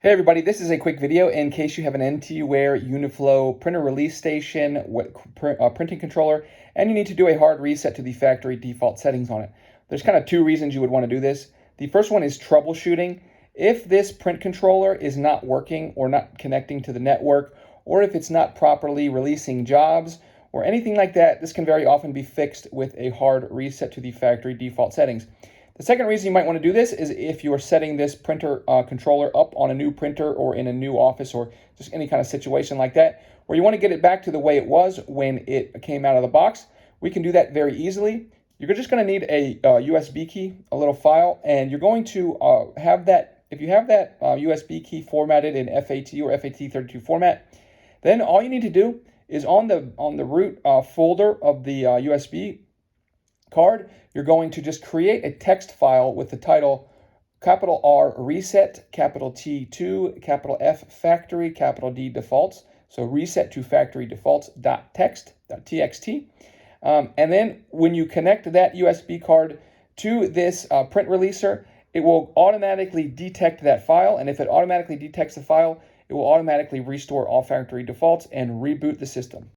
Hey everybody, this is a quick video in case you have an NT Ware uniFLOW printer release station printing controller and you need to do a hard reset to the factory default settings on it. There's kind of two reasons you would want to do this. The first one is troubleshooting. If this print controller is not working or not connecting to the network, or if it's not properly releasing jobs or anything like that, this can very often be fixed with a hard reset to the factory default settings. The second reason you might want to do this is if you are setting this printer controller up on a new printer or in a new office or just any kind of situation like that, where you want to get it back to the way it was when it came out of the box. We can do that very easily. You're just going to need a USB key, a little file, and you're going to have that, if you have that USB key formatted in FAT or FAT32 format, then all you need to do is on the root folder of the USB card, you're going to just create a text file with the title capital R reset, capital T2, capital F factory, capital D defaults. So reset to factory defaults.txt. And then when you connect that USB card to this print releaser, it will automatically detect that file. And if it automatically detects the file, it will automatically restore all factory defaults and reboot the system.